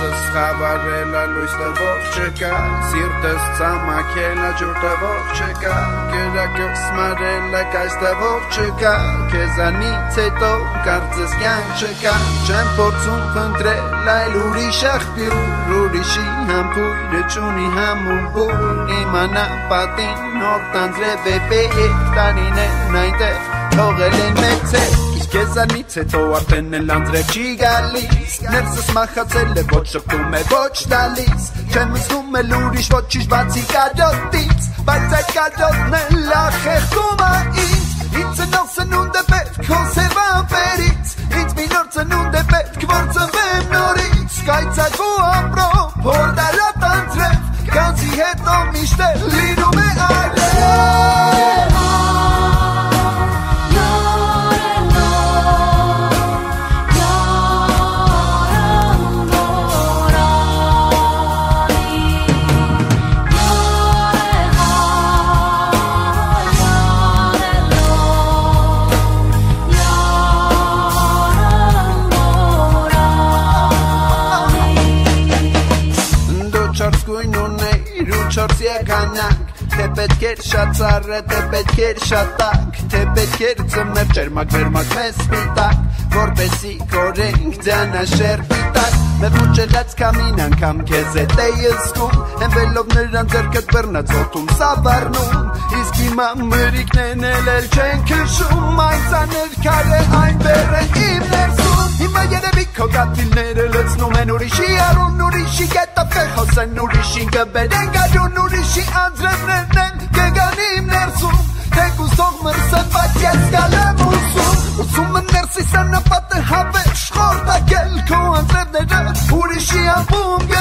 Ներսս խավարելա լույս տվող չկա Սիրտս ծամակելա ջուր տվող չկա Կերակս մարելա կայս տվող չկա Քեզանից հետո կարծես կյանք չկա Չեմ փորձում փնտրել այլ ուրիշ աղբյուր Ուրիշի համբույրը չունի համուր Իմանա պատին նոր տանձրև է պետք Տարիներն այնտեղ թողել են մեծել Քեզանից հետո արդեն էլ անձրև չի գալիս Ներսս մախացել է ոչ շպտում է ոչ տալիս Չեմ զգում էլ ուրիշ ոչինչ բացի կարոտից Բայց այդ կարոտն էլ ախեղդում է ինձ Ինձ նոր սնունդ է պետք հոսևամերից Ինձ մի նոր ծնունդ է պետք որ ծնվեմ նորից Կայծակու ամրով հորդարատ անձրև Կանցի հետո միշտ է լինում է արև Չորս եկանանք Թե պետք էր շատ ծառը, թե պետք էր շատ տակ Թե պետք էր ծմներ ճերմակ վերմակ մեզ պիտակ Որպեսի կորենք ձանաշեր պիտակ Մեվ ուջելած կամին անգամ կեզ է տեյը զգում Հենվելով նրան ձերքըտ բրնած ոտում սավարնում Իսկ հիմա մրիկնեն էլ չեն քշում Այն ծաներ կար է այն բեր է իմ ներսում Հիմա երևի քո գատիլները լծնում են ուրիշի արուն Ուրիշի գետապեղ հոսեն ուրիշին կբերեն գարուն Ուրիշի անձրևներն են կգան իմ ներսում Թեկուս թող մրսեն բայց ես գալ եմ ուսում Ուսումը ներսիս անապատը հավեր շխորդակել Քո անձրևները ուրիշի ամբում